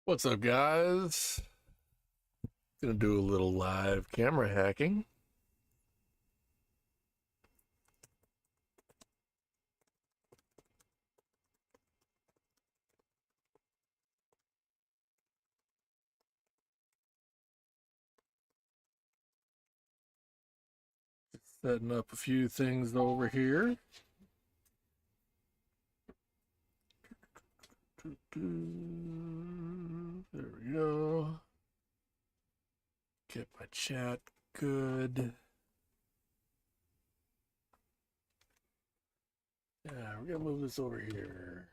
What's up, guys? Gonna do a little live camera hacking. Setting up a few things over here. There we go. Get my chat good. Yeah, we're gonna move this over here.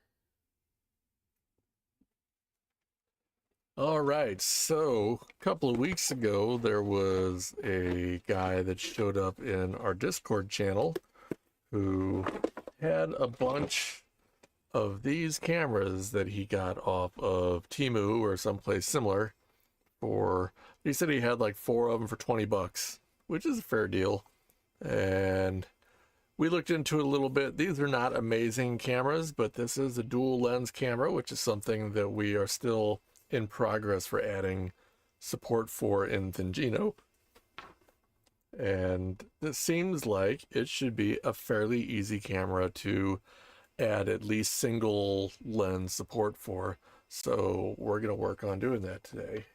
All right, so a couple of weeks ago, there was a guy that showed up in our Discord channel who had a bunch of these cameras that he got off of Temu or someplace similar he said he had like 4 of them for 20 bucks, which is a fair deal. And we looked into it a little bit. These are not amazing cameras, but this is a dual lens camera, which is something that we are still in progress for adding support for in Thingino. And this seems like it should be a fairly easy camera to add at least single lens support for. So we're going to work on doing that today.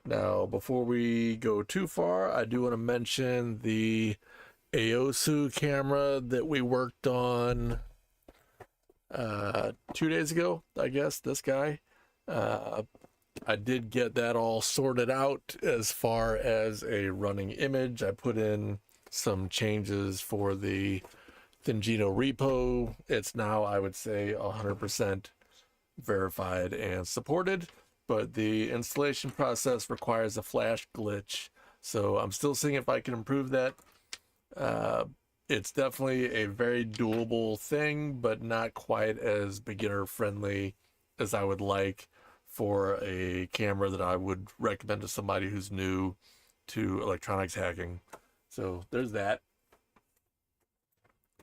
Now, before we go too far, I do want to mention the Aosu camera that we worked on 2 days ago, I guess, this guy. I did get that all sorted out as far as a running image. I put in some changes for the Thingino repo. It's now, I would say, 100% verified and supported, but the installation process requires a flash glitch. So I'm still seeing if I can improve that. It's definitely a very doable thing, but not quite as beginner friendly as I would like for a camera that I would recommend to somebody who's new to electronics hacking. So there's that.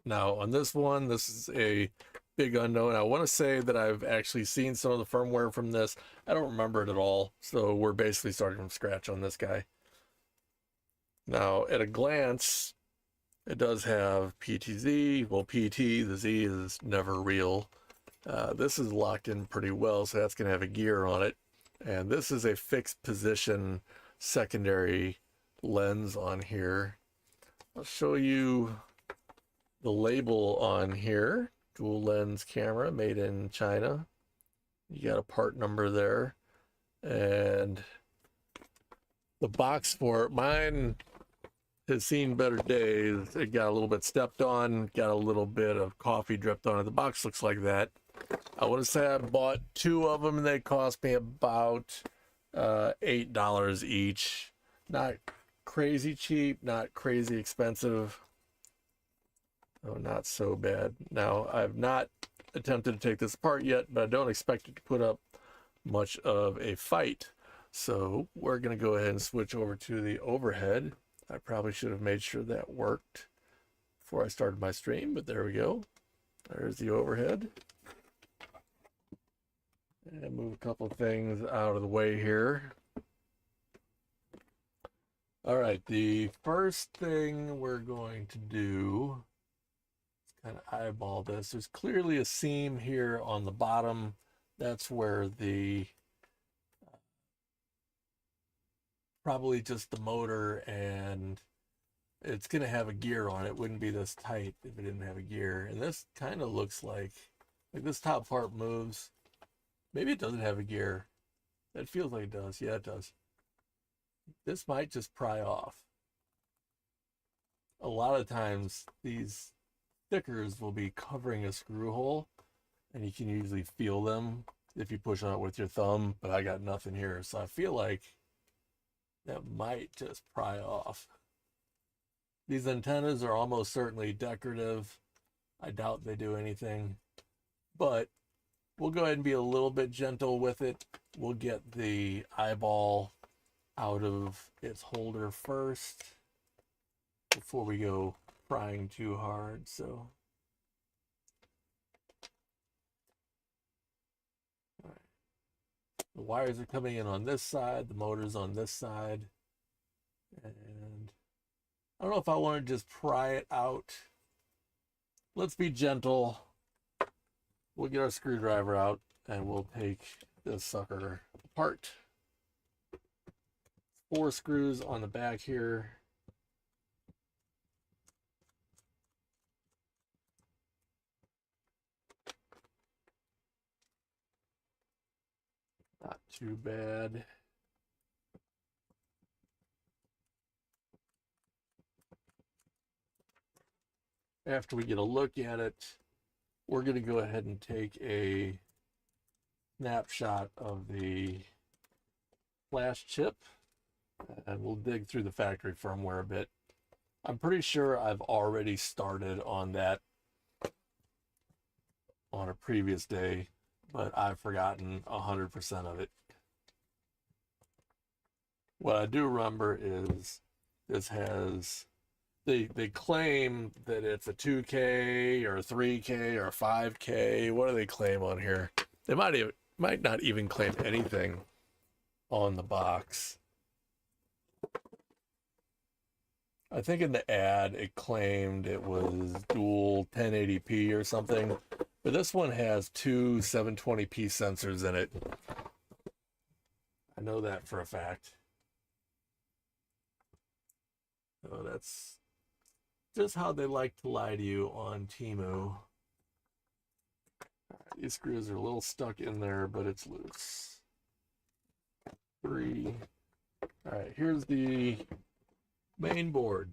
Now on this one, this is a big unknown. I want to say that I've actually seen some of the firmware from this. I don't remember it at all. So we're basically starting from scratch on this guy. Now at a glance, it does have PTZ. Well, PT, the Z is never real. This is locked in pretty well, so that's going to have a gear on it. And this is a fixed position secondary lens on here. I'll show you the label on here. Dual lens camera made in China. You got a part number there. And the box for it, mine has seen better days. It got a little bit stepped on, got a little bit of coffee dripped on it. The box looks like that. I want to say I bought 2 of them and they cost me about $8 each. Not crazy cheap, not crazy expensive. Oh, not so bad. Now, I've not attempted to take this apart yet, but I don't expect it to put up much of a fight. So we're going to go ahead and switch over to the overhead. I probably should have made sure that worked before I started my stream, but there we go. There's the overhead. And move a couple things out of the way here. All right, the first thing we're going to do is kind of eyeball this. There's clearly a seam here on the bottom. That's where the probably just the motor, and it's going to have a gear on it. It wouldn't be this tight if it didn't have a gear. And this kind of looks like this top part moves. Maybe it doesn't have a gear. That feels like it does. Yeah, it does. This might just pry off. A lot of times these stickers will be covering a screw hole, and you can usually feel them if you push on it with your thumb, but I got nothing here. So I feel like that might just pry off. These antennas are almost certainly decorative. I doubt they do anything, but we'll go ahead and be a little bit gentle with it. We'll get the eyeball out of its holder first before we go prying too hard. So, all right. The wires are coming in on this side, the motor's on this side. And I don't know if I want to just pry it out. Let's be gentle. We'll get our screwdriver out and we'll take this sucker apart. 4 screws on the back here. Not too bad. After we get a look at it, we're going to go ahead and take a snapshot of the flash chip, and we'll dig through the factory firmware a bit. I'm pretty sure I've already started on that on a previous day, but I've forgotten 100% of it. What I do remember is this has, they claim that it's a 2K or a 3K or a 5K. What do they claim on here? They might not even claim anything on the box. I think in the ad it claimed it was dual 1080p or something, but this one has 2 720p sensors in it. I know that for a fact. So that's just how they like to lie to you on Temu. These screws are a little stuck in there, but it's loose. 3. All right, here's the main board.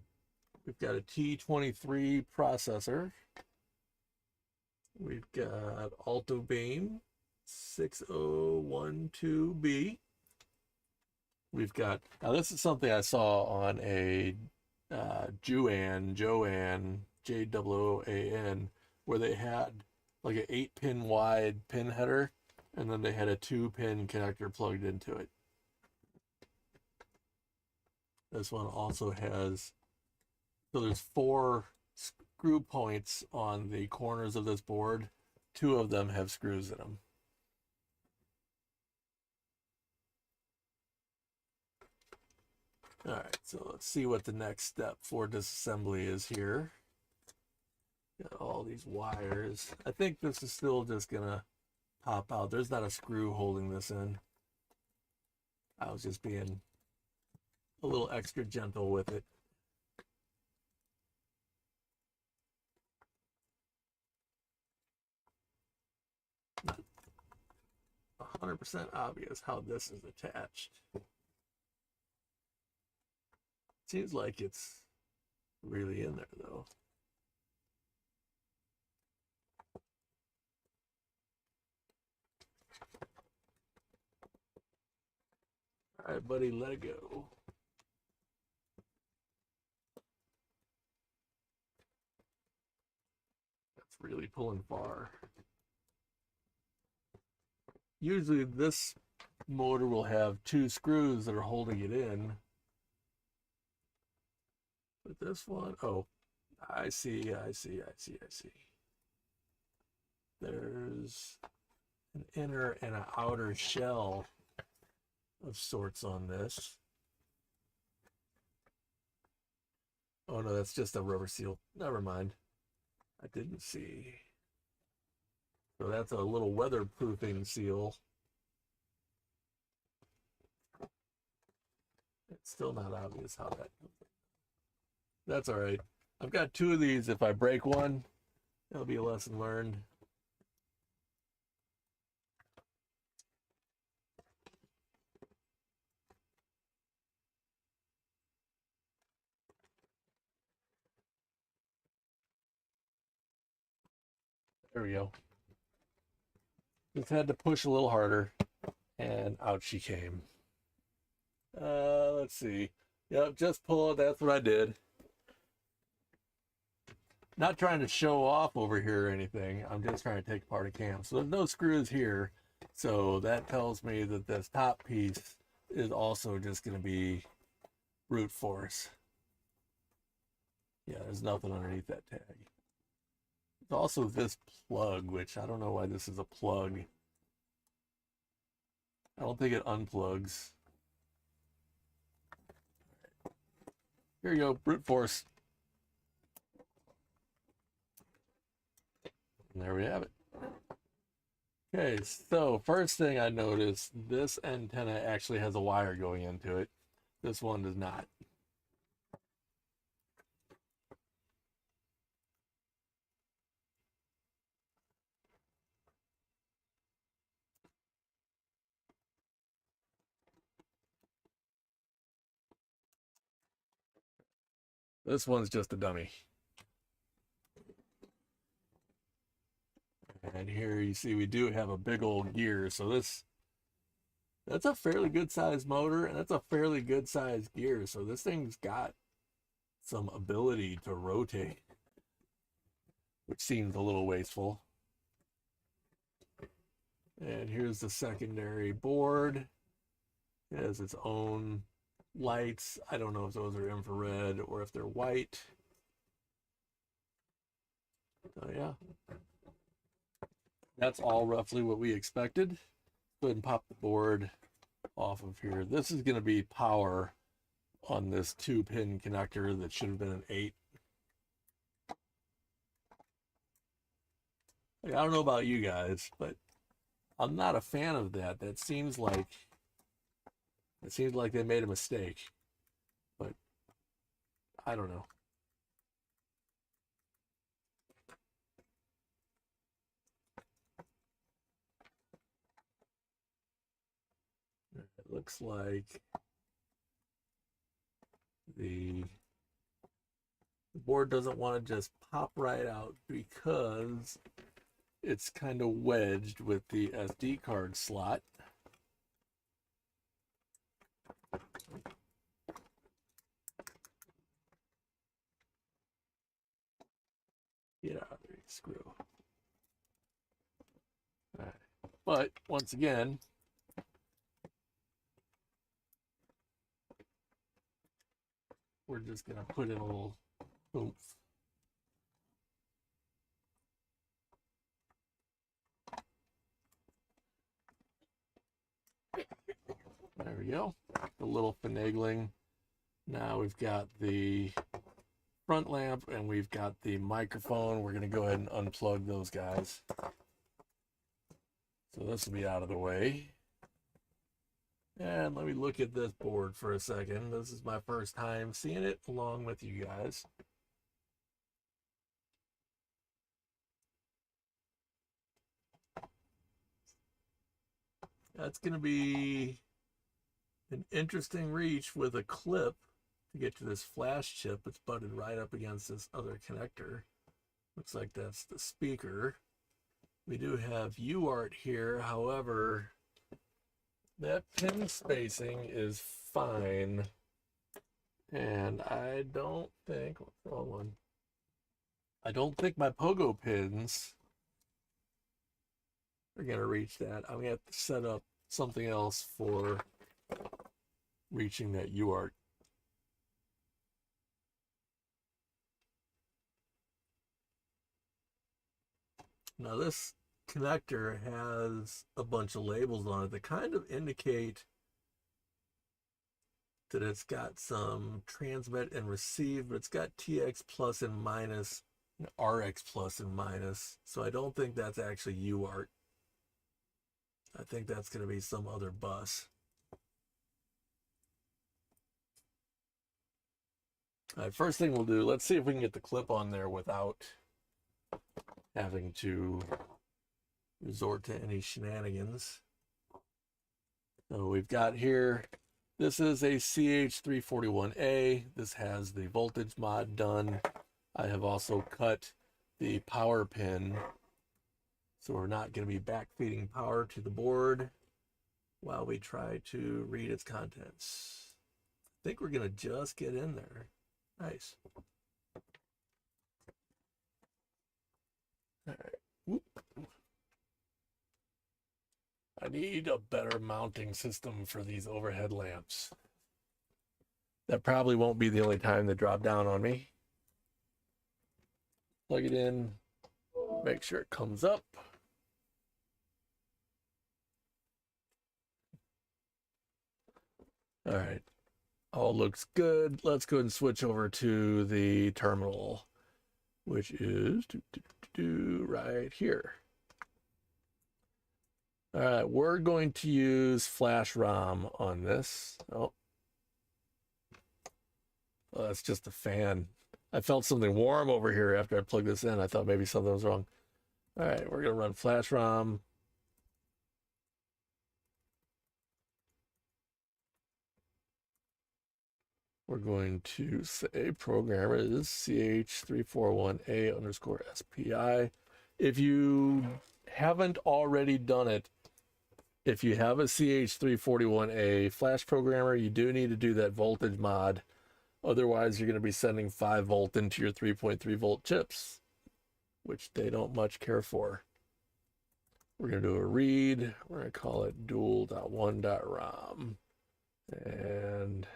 We've got a T23 processor. We've got Alto Beam 6012B. We've got, now this is something I saw on a Joann, Joan, where they had like an 8-pin wide pin header, and then they had a 2-pin connector plugged into it. This one also has, so there's 4 screw points on the corners of this board. 2 of them have screws in them. All right, so let's see what the next step for disassembly is here. Got all these wires. I think this is still just gonna pop out. There's not a screw holding this in. I was just being a little extra gentle with it. Not 100% obvious how this is attached. Seems like it's really in there though. All right, buddy, let it go. That's really pulling far. Usually this motor will have 2 screws that are holding it in. But this one, oh, I see. There's an inner and an outer shell of sorts on this. Oh no, that's just a rubber seal. Never mind. I didn't see. So that's a little weatherproofing seal. It's still not obvious how that comes in. That's all right. I've got 2 of these. If I break one, it'll be a lesson learned. There we go. Just had to push a little harder, and out she came. Let's see. Yep, just pull it. That's what I did. Not trying to show off over here or anything. I'm just trying to take apart a cam. So there's no screws here. So that tells me that this top piece is also just going to be brute force. Yeah, there's nothing underneath that tag. There's also this plug, which I don't know why this is a plug. I don't think it unplugs. Here you go, brute force. And there we have it. Okay, so first thing I noticed, this antenna actually has a wire going into it. This one does not. This one's just a dummy. And here you see we do have a big old gear. So that's a fairly good sized motor, and that's a fairly good sized gear. So this thing's got some ability to rotate, which seems a little wasteful. And here's the secondary board. It has its own lights. I don't know if those are infrared or if they're white. So yeah, that's all roughly what we expected. Go ahead and pop the board off of here. This is going to be power on this 2-pin connector that should have been an 8. Like, I don't know about you guys, but I'm not a fan of that. It seems like they made a mistake, but I don't know. It looks like the board doesn't want to just pop right out because it's kind of wedged with the SD card slot. Get out of there, screw. All right. But once again, we're just going to put in a little oomph. There we go. A little finagling. Now we've got the front lamp and we've got the microphone. We're going to go ahead and unplug those guys. So this will be out of the way. And let me look at this board for a second. This is my first time seeing it along with you guys. That's going to be an interesting reach with a clip to get to this flash chip. It's butted right up against this other connector. Looks like that's the speaker. We do have UART here. However, that pin spacing is fine. And I don't think, what's the wrong one? I don't think my pogo pins are going to reach that. I'm going to have to set up something else for reaching that UART. Now this connector has a bunch of labels on it that kind of indicate that it's got some transmit and receive, but it's got TX plus and minus and RX plus and minus. So I don't think that's actually UART. I think that's going to be some other bus. All right, first thing we'll do, let's see if we can get the clip on there without having to resort to any shenanigans. So we've got here, this is a CH341A. This has the voltage mod done. I have also cut the power pin, so we're not going to be backfeeding power to the board while we try to read its contents. I think we're going to just get in there. Nice. All right. Whoop. I need a better mounting system for these overhead lamps. That probably won't be the only time they drop down on me. Plug it in, make sure it comes up. All right. All looks good. Let's go ahead and switch over to the terminal, which is right here. All right, we're going to use flashrom on this. Oh, well, that's just a fan. I felt something warm over here after I plugged this in. I thought maybe something was wrong. All right, we're going to run flashrom. We're going to say programmer is ch341a underscore SPI. If you haven't already done it, if you have a ch341a flash programmer, you do need to do that voltage mod. Otherwise, you're going to be sending 5 volt into your 3.3 volt chips, which they don't much care for. We're going to do a read. We're going to call it dual.1.rom. And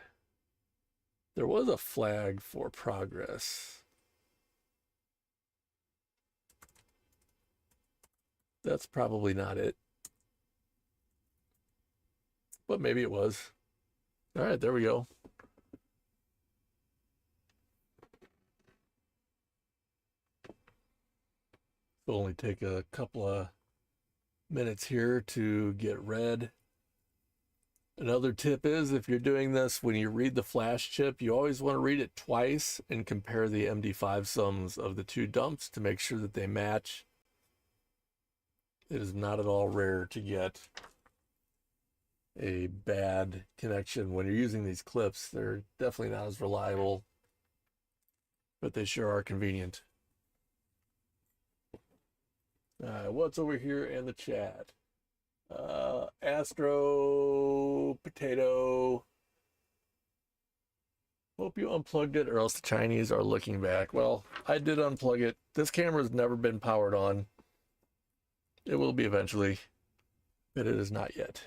there was a flag for progress. That's probably not it. But maybe it was. All right, there we go. It'll only take a couple of minutes here to get read. Another tip is, if you're doing this, when you read the flash chip, you always want to read it twice and compare the MD5 sums of the 2 dumps to make sure that they match. It is not at all rare to get a bad connection when you're using these clips. They're definitely not as reliable, but they sure are convenient. What's over here in the chat? Astro Potato. Hope you unplugged it, or else the Chinese are looking back. Well, I did unplug it. This camera's never been powered on. It will be eventually, but it is not yet.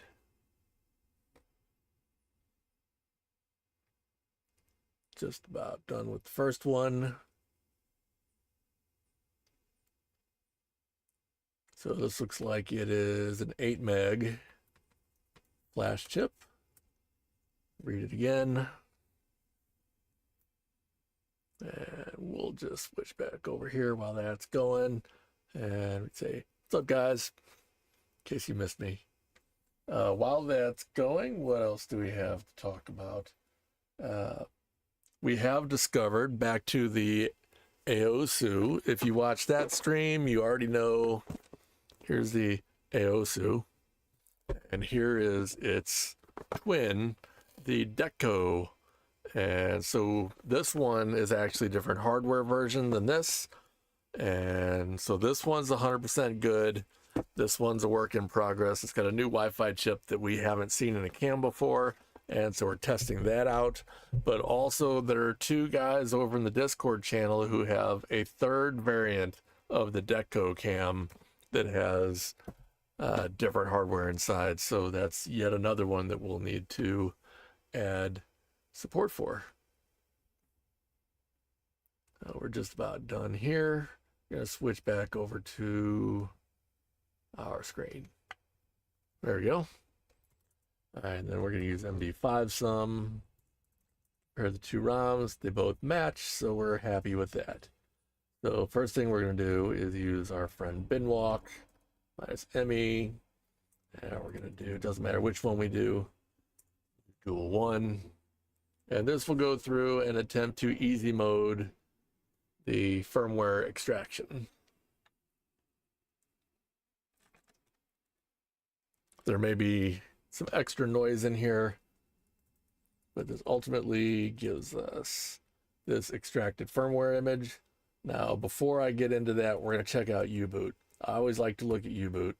Just about done with the first one. So this looks like it is an 8 meg flash chip. Read it again. And we'll just switch back over here while that's going. And we'd say, what's up, guys? In case you missed me. While that's going, what else do we have to talk about? We have discovered, back to the AOSU. If you watch that stream, you already know. Here's the AOSU. And here is its twin, the Deco. And so this one is actually a different hardware version than this. And so this one's 100% good. This one's a work in progress. It's got a new Wi-Fi chip that we haven't seen in a cam before. And so we're testing that out. But also there are 2 guys over in the Discord channel who have a 3rd variant of the Deco cam that has different hardware inside. So that's yet another one that we'll need to add support for. We're just about done here. I'm going to switch back over to our screen. There we go. All right, and then we're going to use MD5 sum. Compare the 2 ROMs. They both match, so we're happy with that. So first thing we're going to do is use our friend binwalk minus ME. And we're going to do, it doesn't matter which one we do, dual 1. And this will go through and attempt to easy mode the firmware extraction. There may be some extra noise in here, but this ultimately gives us this extracted firmware image. Now, before I get into that, we're going to check out U-boot. I always like to look at U-boot.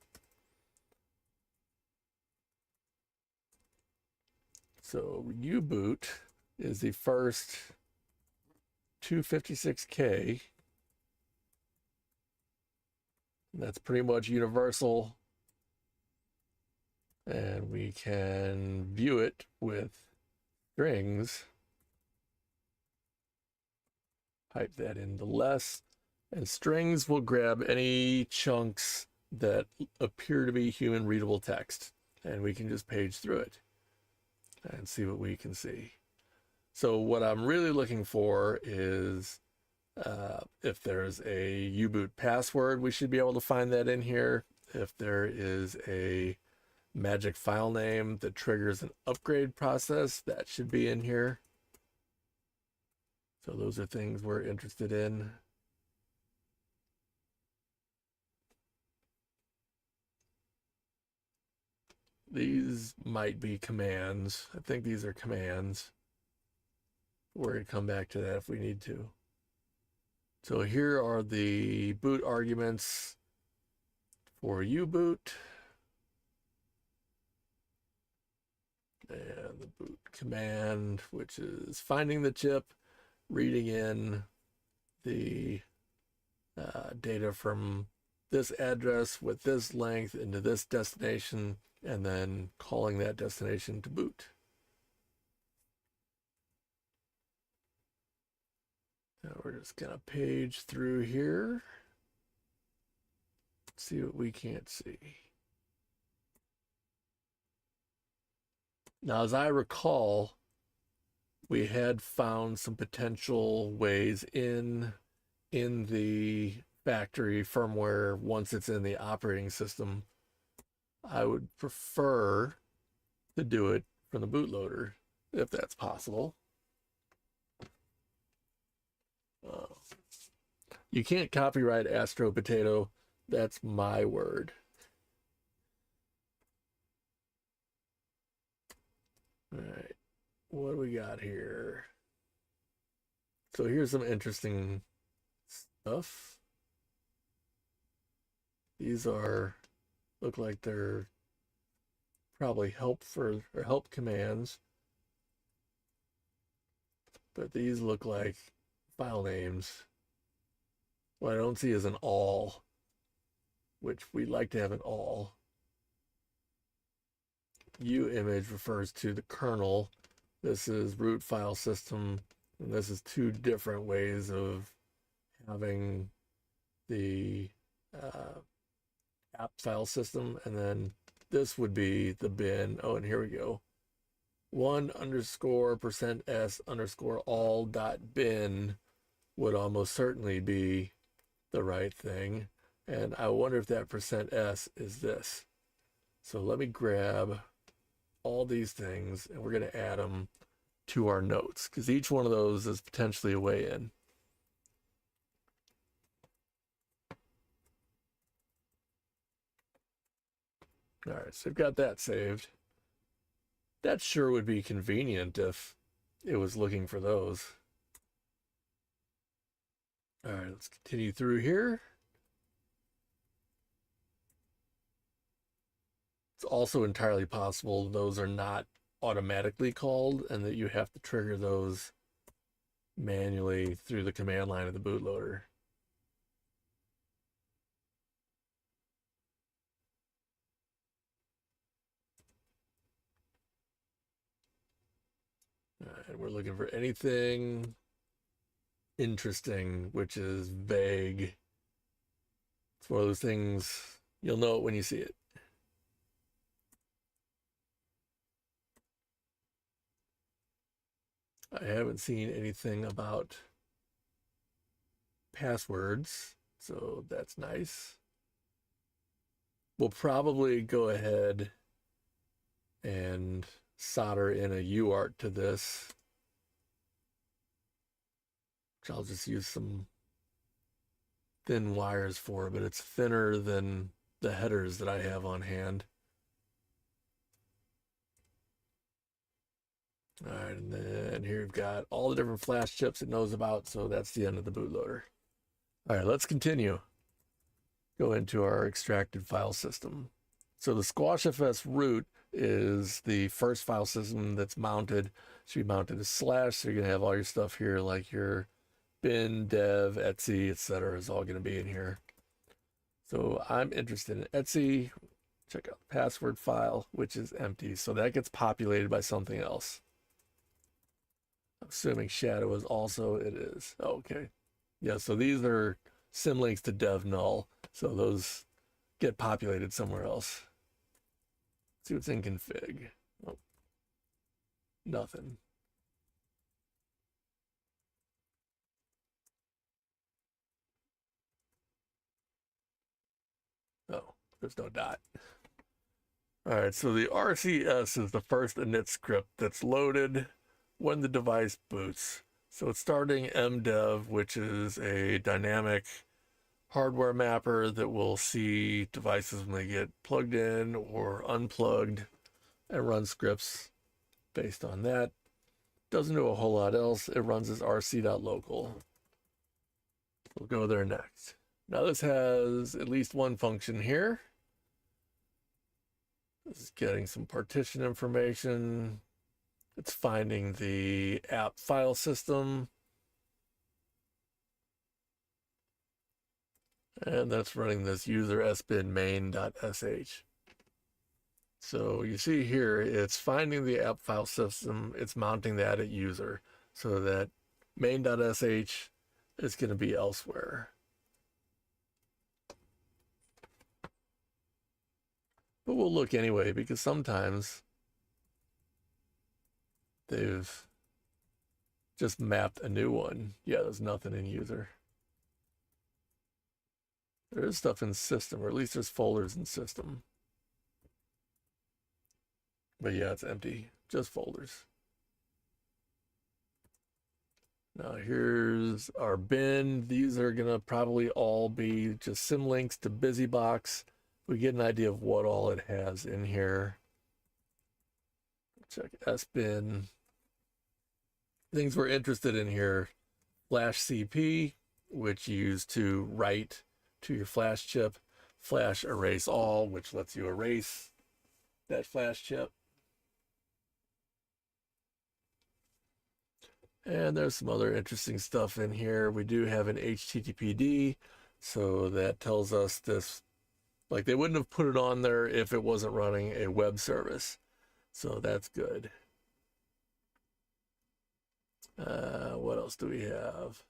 So U-boot is the first 256K. That's pretty much universal. And we can view it with strings. Pipe that into less. And strings will grab any chunks that appear to be human readable text. And we can just page through it. and see what we can see. So what I'm really looking for is if there's a U-boot password, we should be able to find that in here. If there is a magic file name that triggers an upgrade process, that should be in here. So those are things we're interested in. These might be commands. I think these are commands. We're going to come back to that if we need to. So here are the boot arguments for U-boot. And the boot command, which is finding the chip, reading in the data from this address with this length into this destination, and then calling that destination to boot. Now we're just gonna page through here, see what we can't see. Now, as I recall, we had found some potential ways in the factory firmware once it's in the operating system. I would prefer to do it from the bootloader, if that's possible. You can't copyright Astro Potato. That's my word. All right, what do we got here? So here's some interesting stuff. These look like they're probably help commands, but these look like file names. What I don't see is an all, which we'd like to have an all. Uimage refers to the kernel. This is root file system, and this is two different ways of having the app file system, and then this would be the bin. Oh, and here we go. 1_%s_all.bin would almost certainly be the right thing, and I wonder if that %s is this. So let me grab all these things, and we're going to add them to our notes, because each one of those is potentially a way in. All right, so I've got that saved. That sure would be convenient if it was looking for those. All right, let's continue through here. It's also entirely possible those are not automatically called and that you have to trigger those manually through the command line of the bootloader. All right, we're looking for anything interesting, which is vague. It's one of those things, you'll know it when you see it. I haven't seen anything about passwords, so that's nice. We'll probably go ahead and solder in a UART to this, which I'll just use some thin wires for, but it's thinner than the headers that I have on hand. All right, and then here we've got all the different flash chips it knows about, so that's the end of the bootloader. All right, let's continue. Go into our extracted file system. So the squashfs root is the first file system that's mounted. It should be mounted as slash, so you're gonna have all your stuff here, like your bin, dev, Etsy, etc. is all gonna be in here. So I'm interested in Etsy. Check out the password file, which is empty. So that gets populated by something else. I'm assuming shadow is also, it is. Oh, okay. Yeah, so these are symlinks to dev null. So those get populated somewhere else. Let's see what's in config. Oh. Nothing. Oh, there's no dot. All right, so the RCS is the first init script that's loaded when the device boots. So it's starting mdev, which is a dynamic hardware mapper that will see devices when they get plugged in or unplugged and run scripts based on that. Doesn't do a whole lot else. It runs as rc.local. We'll go there next. Now this has at least one function here. This is getting some partition information. It's finding the app file system. And that's running this user sbin main.sh. So you see here, it's finding the app file system. It's mounting that at user so that main.sh is going to be elsewhere. But we'll look anyway, because sometimes they've just mapped a new one. Yeah, there's nothing in user. There is stuff in system, or at least there's folders in system. But yeah, it's empty, just folders. Now here's our bin. These are gonna probably all be just symlinks to BusyBox. We get an idea of what all it has in here. Check sbin. Things we're interested in here: flash CP, which you use to write to your flash chip; flash erase all, which lets you erase that flash chip. And there's some other interesting stuff in here. We do have an HTTPD, so that tells us this, like they wouldn't have put it on there if it wasn't running a web service. So that's good. What else do we have?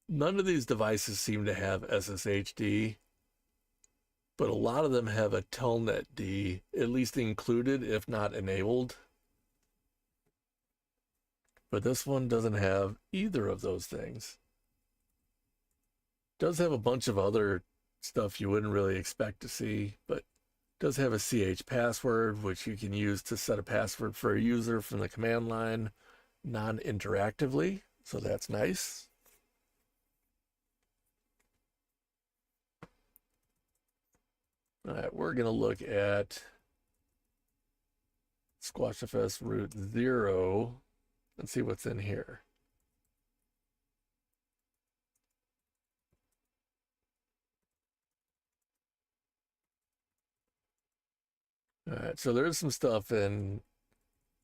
None of these devices seem to have SSHD, but a lot of them have a Telnetd, at least included, if not enabled. But this one doesn't have either of those things. Does have a bunch of other stuff you wouldn't really expect to see, but does have a ch password, which you can use to set a password for a user from the command line non-interactively, so that's nice. All right, we're going to look at SquashFS root 0 and see what's in here. All right, so there's some stuff in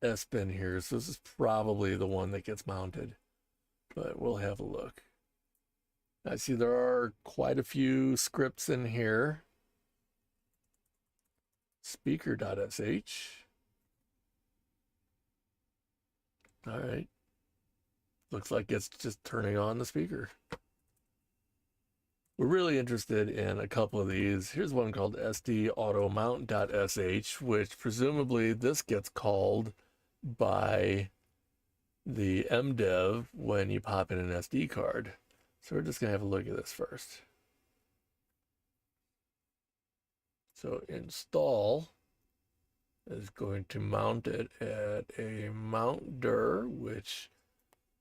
sbin here, so this is probably the one that gets mounted, but we'll have a look. I see there are quite a few scripts in here. Speaker.sh. All right. Looks like it's just turning on the speaker. We're really interested in a couple of these. Here's one called sdautomount.sh, which presumably this gets called by the mdev when you pop in an SD card. So we're just going to have a look at this first. So install is going to mount it at a mount dir, which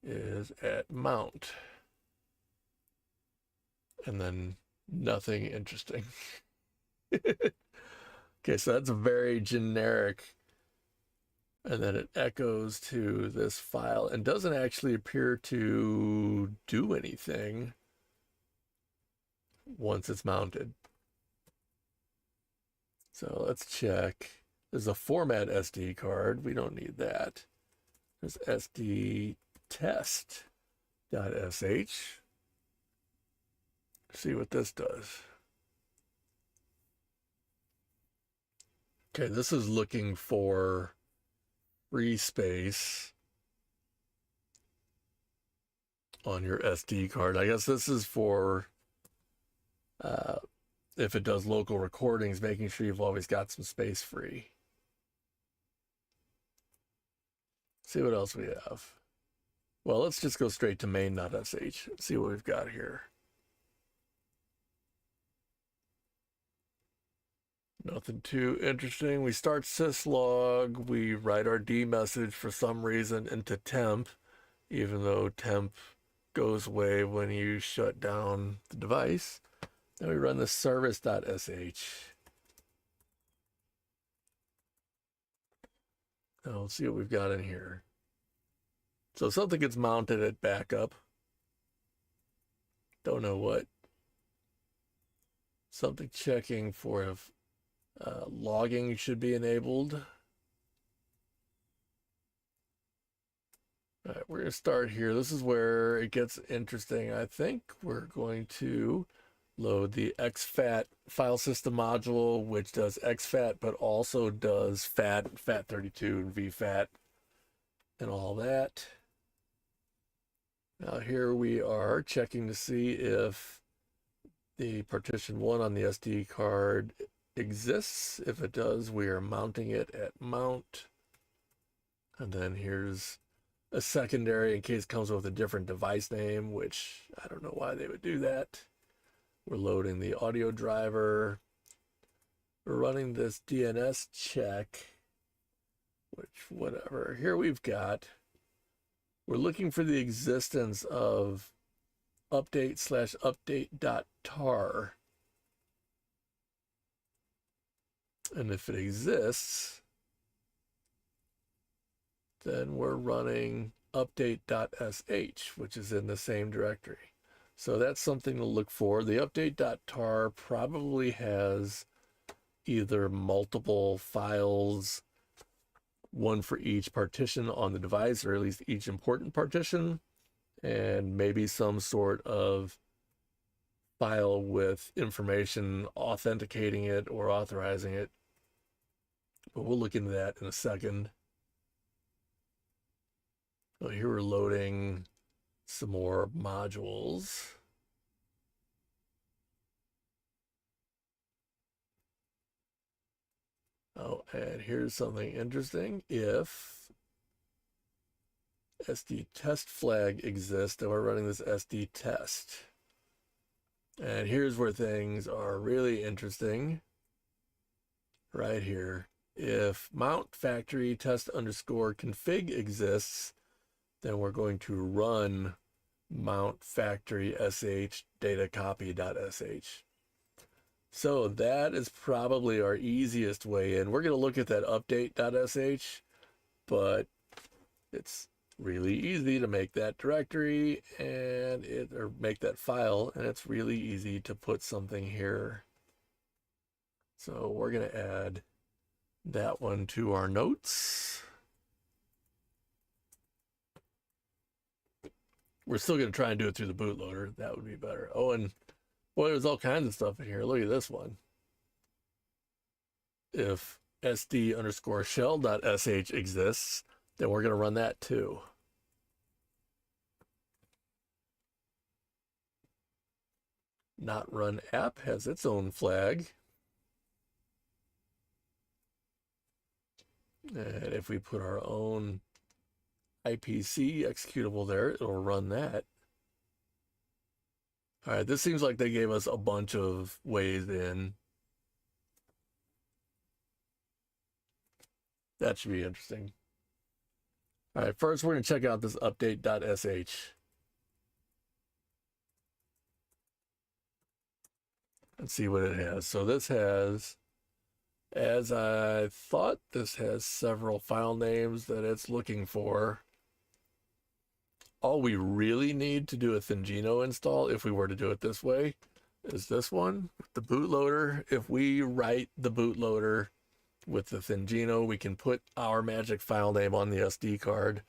is at mount. And then nothing interesting. Okay, so that's very generic. And then it echoes to this file and doesn't actually appear to do anything once it's mounted. So let's check. There's a format SD card. We don't need that. There's SD test.sh. See what this does. Okay, this is looking for free space on your SD card. I guess this is for if it does local recordings, making sure you've always got some space free. See what else we have. Well, let's just go straight to main.sh. See what we've got here. Nothing too interesting. We start syslog. We write our D message for some reason into temp, even though temp goes away when you shut down the device. Then we run the service.sh. Now let's see what we've got in here. So something gets mounted at backup. Don't know what. Something checking for if logging should be enabled. All right, we're going to start here. This is where it gets interesting. I think we're going to load the exFAT file system module, which does exFAT, but also does FAT, FAT32, and VFAT, and all that. Now here we are checking to see if the partition 1 on the SD card exists. If it does, we are mounting it at mount. And then here's a secondary in case it comes with a different device name, which I don't know why they would do that. We're loading the audio driver. We're running this DNS check, which whatever. Here we've got, we're looking for the existence of update/update.tar. And if it exists, then we're running update.sh, which is in the same directory. So that's something to look for. The update.tar probably has either multiple files, one for each partition on the device, or at least each important partition, and maybe some sort of file with information authenticating it or authorizing it. But we'll look into that in a second. So here we're loading some more modules. Oh, and here's something interesting. If SD test flag exists, then we're running this SD test. And here's where things are really interesting. Right here. If mount factory test underscore config exists, then we're going to run mount factory sh data copy.sh. So that is probably our easiest way in. We're going to look at that update.sh, but it's really easy to make that directory or make that file, and it's really easy to put something here. So we're going to add that one to our notes. We're still going to try and do it through the bootloader. That would be better. Oh, and boy, there's all kinds of stuff in here. Look at this one. If sd underscore shell.sh exists, then we're going to run that too. Not run app has its own flag. And if we put our own IPC executable there, it'll run that. All right, this seems like they gave us a bunch of ways in. That should be interesting. All right, first we're going to check out this update.sh. And see what it has. So this has, as I thought, this has several file names that it's looking for. All we really need to do a Thingino install, if we were to do it this way, is this one, the bootloader. If we write the bootloader with the Thingino, we can put our magic file name on the SD card,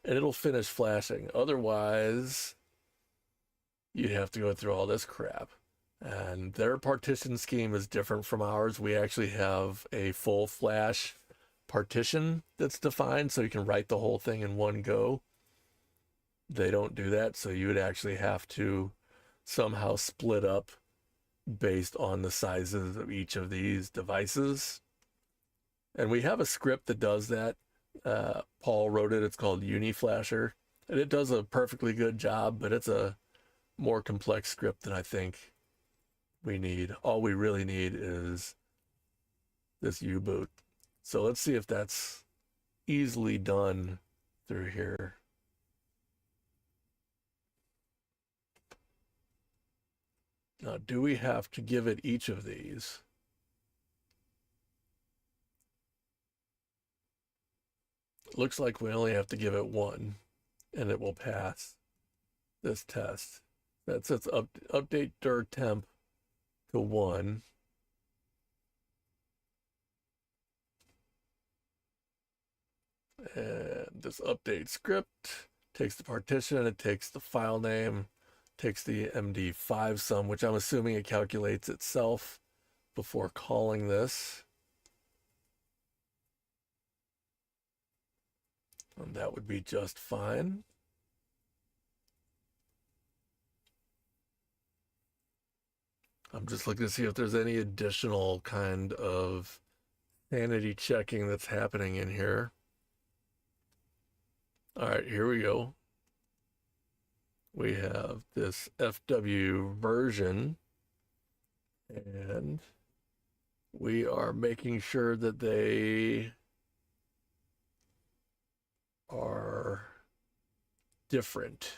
and it'll finish flashing. Otherwise, you'd have to go through all this crap. And their partition scheme is different from ours. We actually have a full flash partition that's defined, so you can write the whole thing in one go. They don't do that, so you would actually have to somehow split up based on the sizes of each of these devices. And we have a script that does that. Paul wrote it. It's called Uniflasher, and it does a perfectly good job, but it's a more complex script than I think we need. All we really need is this U-boot. So let's see if that's easily done through here. Now, do we have to give it each of these? Looks like we only have to give it one, and it will pass this test. That sets update dir temp to 1. And this update script takes the partition, it takes the file name, takes the MD5 sum, which I'm assuming it calculates itself before calling this. And that would be just fine. I'm just looking to see if there's any additional kind of sanity checking that's happening in here. All right, here we go. We have this FW version, and we are making sure that they are different.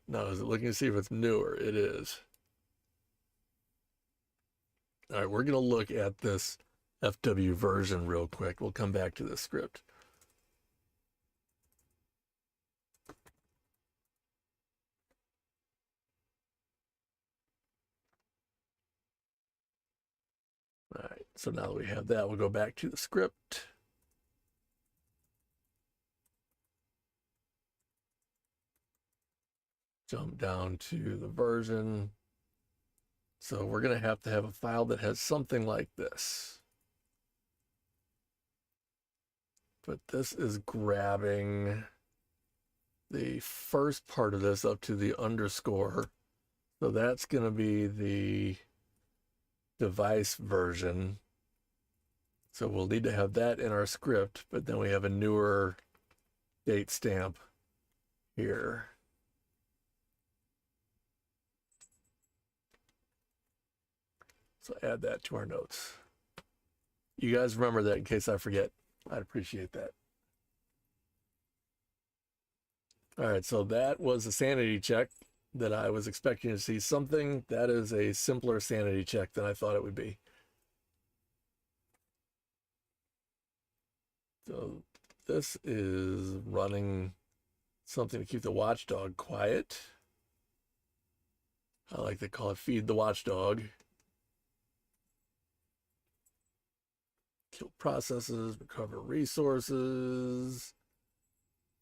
Now, is it looking to see if it's newer? It is. All right, we're going to look at this FW version real quick. We'll come back to this script. All right, so now that we have that, we'll go back to the script. Jump down to the version. So we're going to have a file that has something like this. But this is grabbing the first part of this up to the underscore. So that's going to be the device version. So we'll need to have that in our script, but then we have a newer date stamp here. So add that to our notes. You guys remember that in case I forget. I'd appreciate that. All right, so that was a sanity check that I was expecting to see something. That is a simpler sanity check than I thought it would be. So this is running something to keep the watchdog quiet. I like to call it feed the watchdog. Kill processes, recover resources.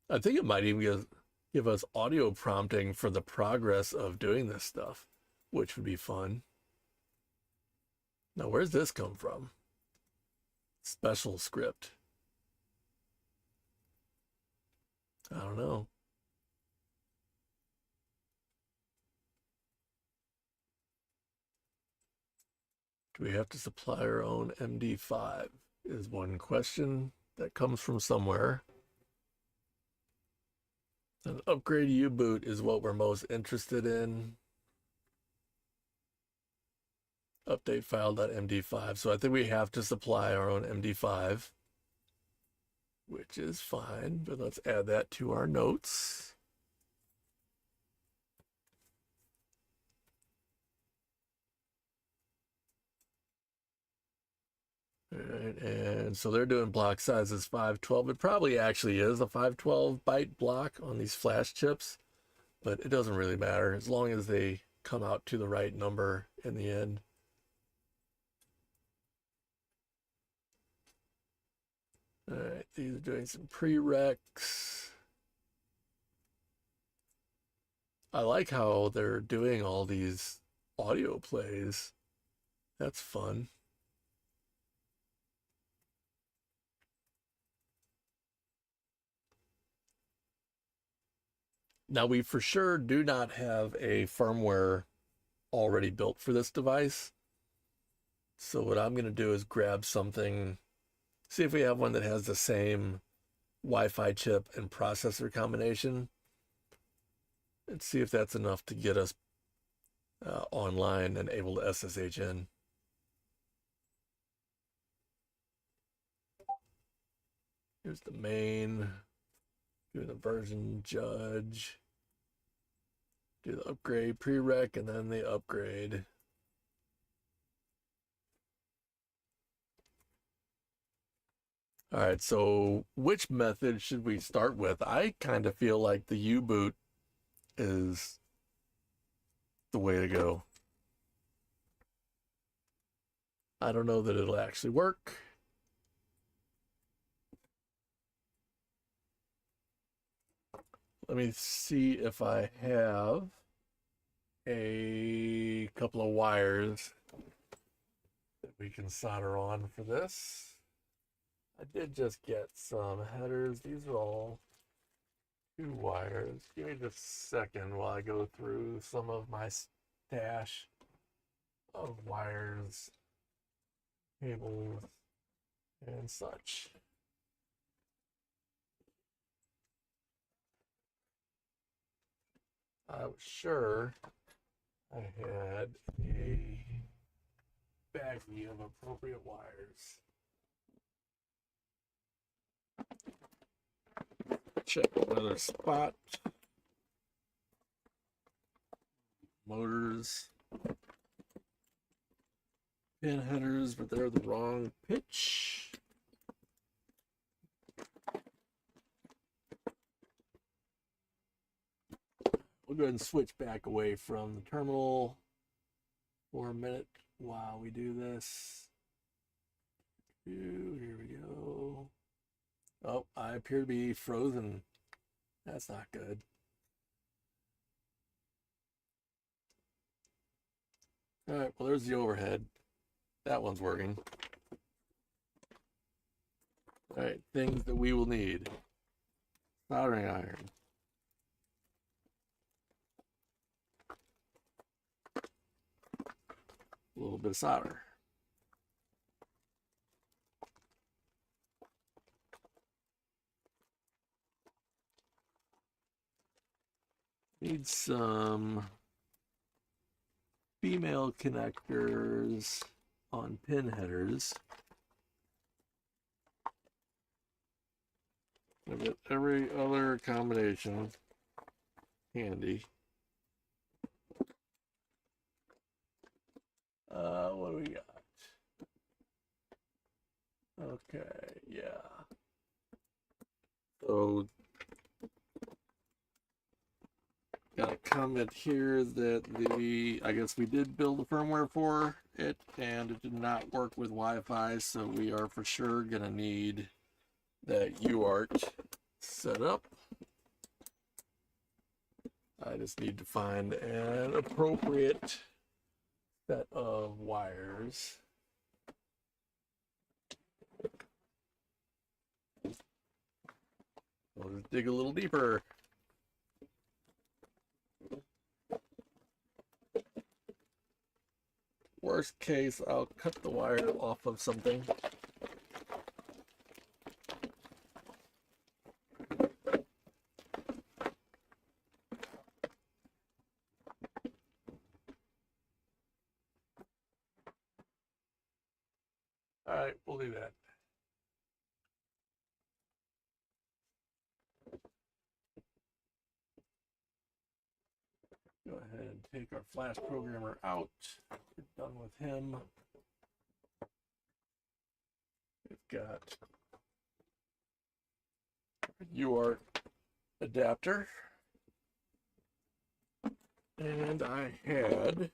I think it might even give us audio prompting for the progress of doing this stuff, which would be fun. Now, where's this come from? Special script. I don't know. Do we have to supply our own MD5? Is one question that comes from somewhere. An upgrade U-boot is what we're most interested in. Update file.md5. So I think we have to supply our own MD5, which is fine, but let's add that to our notes. All right, and so they're doing block sizes 512. It probably actually is a 512 byte block on these flash chips, but it doesn't really matter as long as they come out to the right number in the end. All right, these are doing some prereqs. I like how they're doing all these audio plays. That's fun. Now, we for sure do not have a firmware already built for this device. So what I'm going to do is grab something, see if we have one that has the same Wi-Fi chip and processor combination, and see if that's enough to get us online and able to SSH in. Here's the main, do the version judge, do the upgrade prereq, and then the upgrade. All right, so which method should we start with? I kind of feel like the U-boot is the way to go. I don't know that it'll actually work. Let me see if I have a couple of wires that we can solder on for this. I did just get some headers. These are all 2 wires. Give me just a second while I go through some of my stash of wires, cables, and such. I was sure I had a baggie of appropriate wires. Check another spot. Motors. Pin headers, but they're the wrong pitch. We'll go ahead and switch back away from the terminal for a minute while we do this. Here we go. Oh, I appear to be frozen. That's not good. All right, well, there's the overhead. That one's working. All right, things that we will need. Soldering iron. A little bit of solder. Need some female connectors on pin headers. I've got every other combination handy. What do we got? Okay, yeah. So, got a comment here that I guess we did build the firmware for it and it did not work with Wi-Fi, so we are for sure gonna need that UART set up. I just need to find an appropriate set of wires. We'll just dig a little deeper. Worst case, I'll cut the wire off of something. All right, we'll do that. Go ahead and take our flash programmer out. We're done with him. We've got a UART adapter. And I had,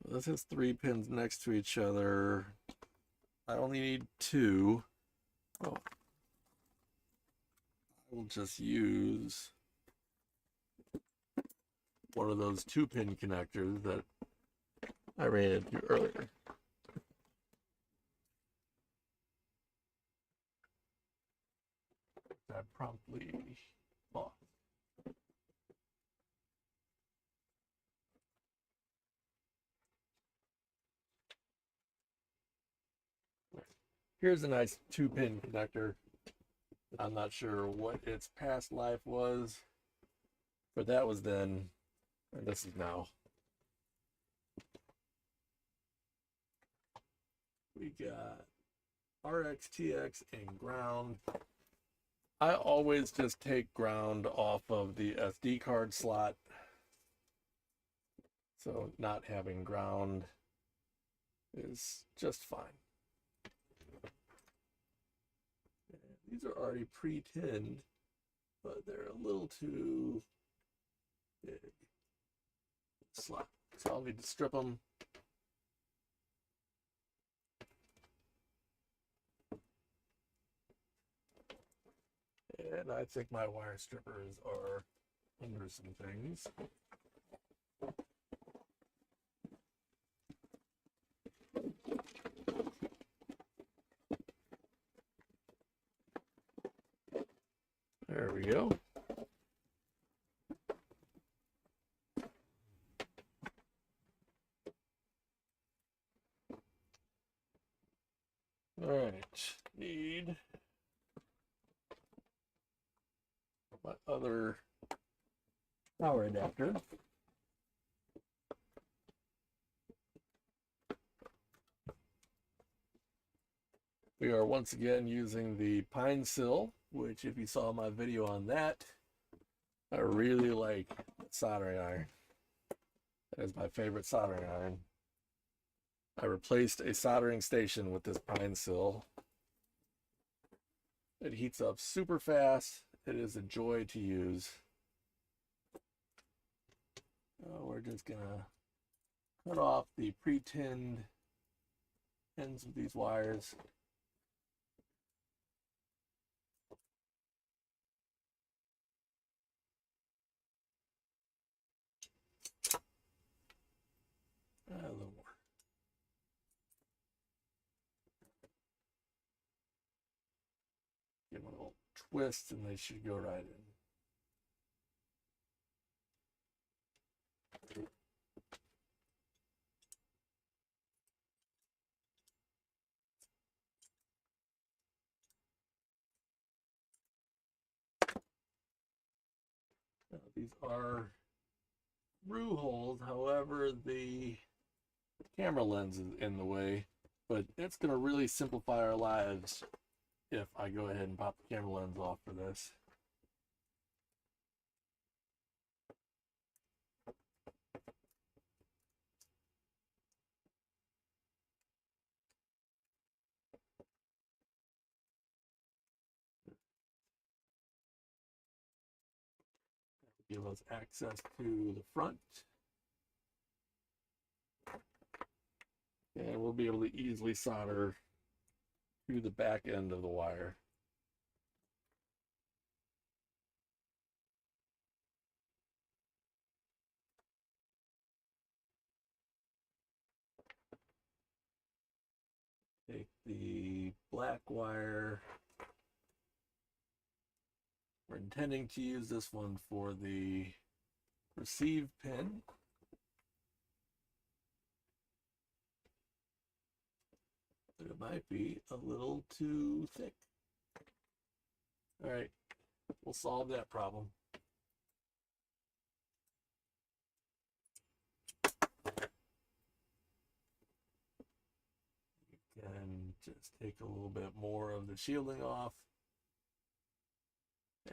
this has 3 pins next to each other. I only need 2. Oh, I will just use one of those 2-pin connectors that I ran into earlier. I promptly lost. Here's a nice 2-pin connector. I'm not sure what its past life was, but that was then, and this is now. We got RX, TX, and ground. I always just take ground off of the SD card slot. So not having ground is just fine. And these are already pre-tinned, but they're a little too big. Slot. So I'll need to strip them. And I think my wire strippers are under some things. There we go. All right, need my other power adapter. We are once again using the pine sill, which if you saw my video on that, I really like soldering iron. That is my favorite soldering iron. I replaced a soldering station with this pine sill. It heats up super fast. It is a joy to use. We're just gonna cut off the pre-tinned ends of these wires. A little more. Give them a little twist and they should go right in. Now, these are through holes, however, the camera lens is in the way, but it's going to really simplify our lives if I go ahead and pop the camera lens off for this. Give us access to the front. And we'll be able to easily solder to the back end of the wire. Take the black wire. We're intending to use this one for the receive pin. But it might be a little too thick. All right, we'll solve that problem. You can just take a little bit more of the shielding off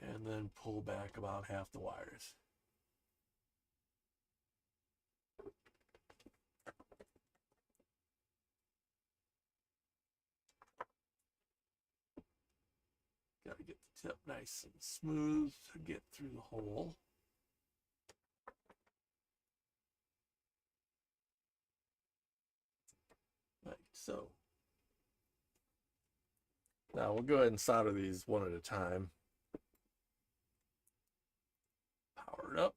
and then pull back about half the wires. Got to get the tip nice and smooth to get through the hole. Like so. Now we'll go ahead and solder these one at a time. Powered up.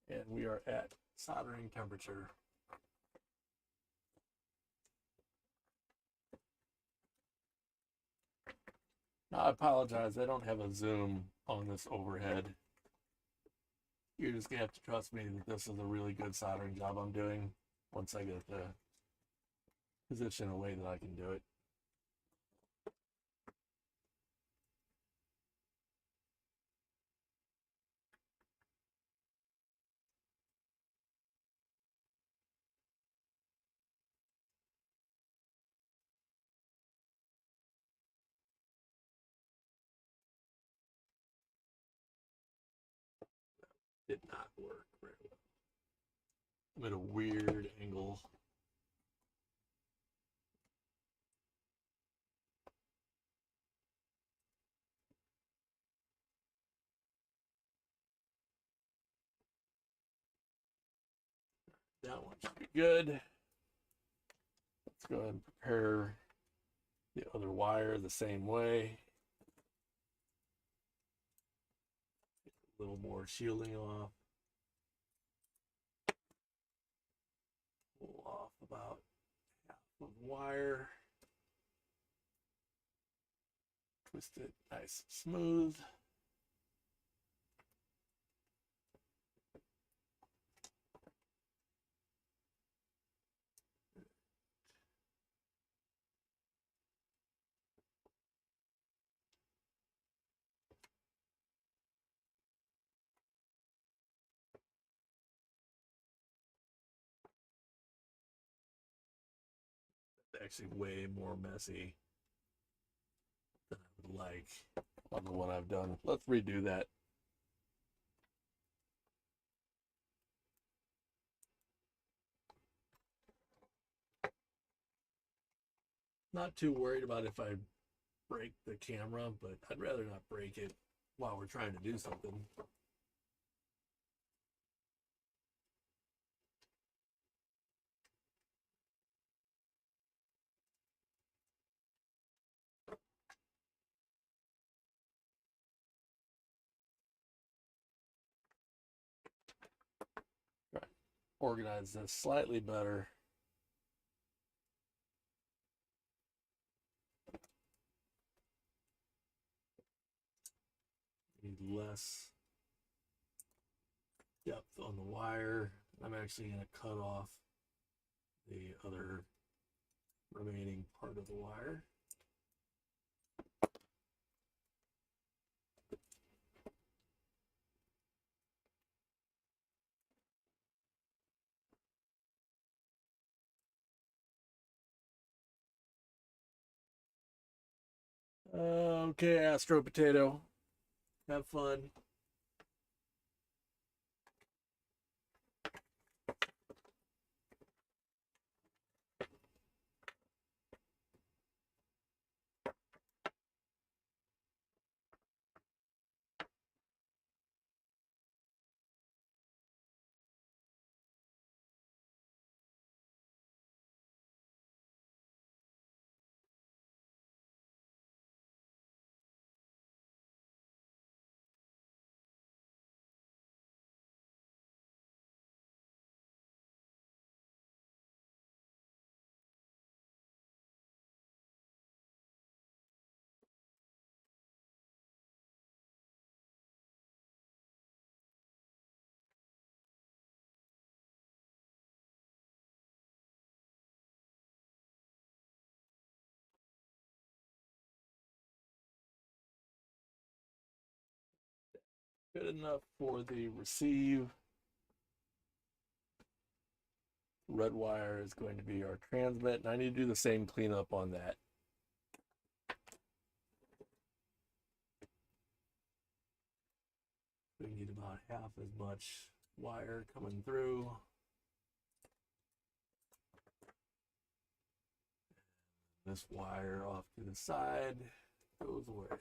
And we are at soldering temperature. Now I apologize, I don't have a zoom on this overhead. You're just gonna have to trust me that this is a really good soldering job I'm doing once I get the position a way that I can do it. Did not work very well. I'm at a weird angle. That one should be good. Let's go ahead and prepare the other wire the same way. Get a little more shielding off. Pull off about half of the wire. Twist it nice and smooth. Actually way more messy than I would like on the one I've done. Let's redo that. Not too worried about if I break the camera, but I'd rather not break it while we're trying to do something. Right. Organize this slightly better. Need less depth on the wire. I'm actually going to cut off the other remaining part of the wire. Okay, Astro Potato. Have fun. Good enough for the receive. Red wire is going to be our transmit, and I need to do the same cleanup on that. We need about half as much wire coming through. This wire off to the side goes away.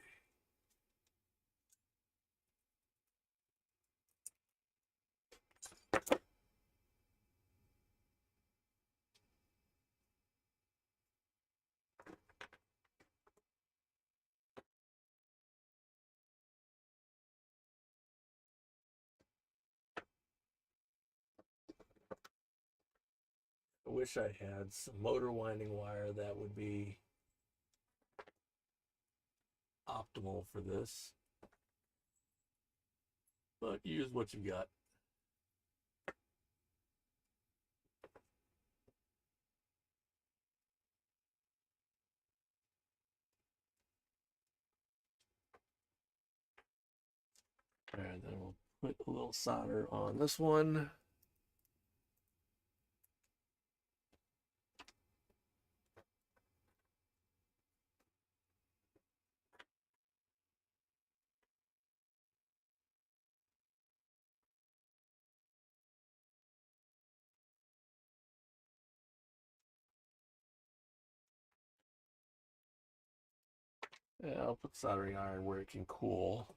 I wish I had some motor winding wire that would be optimal for this, but use what you got. Put a little solder on this one. Yeah, I'll put soldering iron where it can cool.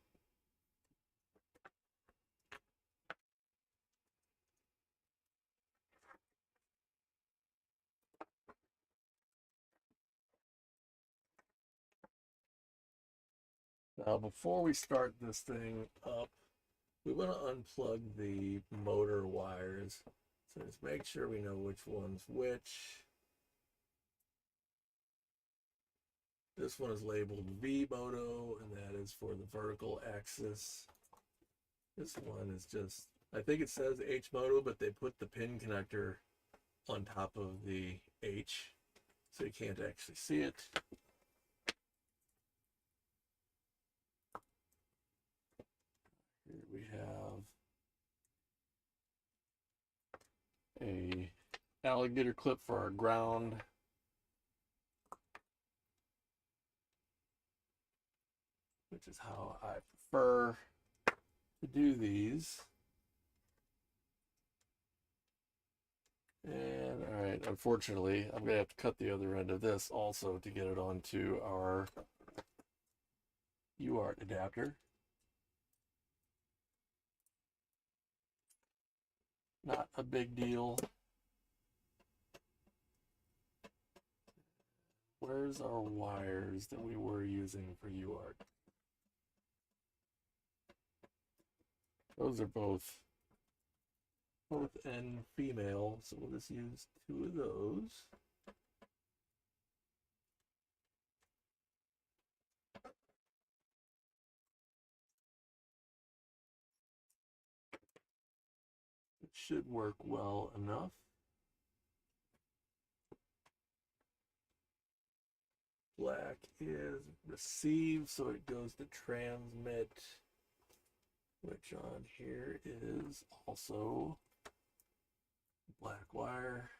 Now, before we start this thing up, we want to unplug the motor wires. So just make sure we know which one's which. This one is labeled V moto, and that is for the vertical axis. This one is just, I think it says H moto, but they put the pin connector on top of the H, so you can't actually see it. Here we have a alligator clip for our ground. Which is how I prefer to do these. And all right, unfortunately, I'm gonna have to cut the other end of this also to get it onto our UART adapter. Not a big deal. Where's our wires that we were using for UART? Those are both end female, so we'll just use 2 of those. It should work well enough. Black is receive, so it goes to transmit, which on here is also black wire.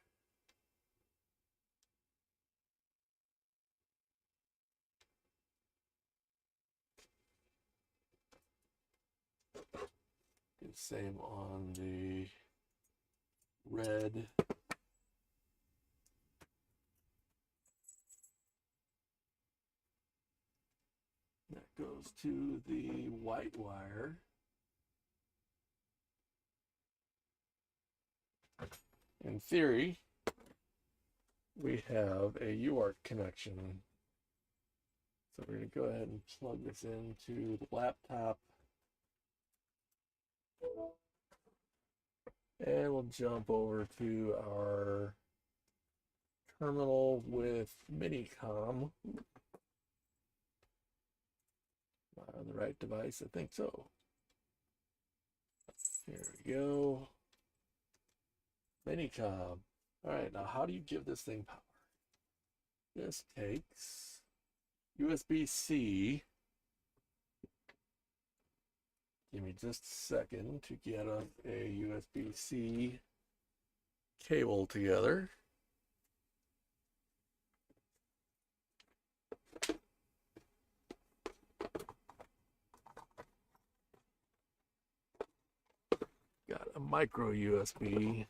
Do the same on the red. That goes to the white wire. In theory, we have a UART connection. So we're going to go ahead and plug this into the laptop. And we'll jump over to our terminal with Minicom. Am I on the right device? I think so. There we go. Minicom. All right, now how do you give this thing power? This takes USB-C. Give me just a second to get us a USB-C cable together. Got a micro USB.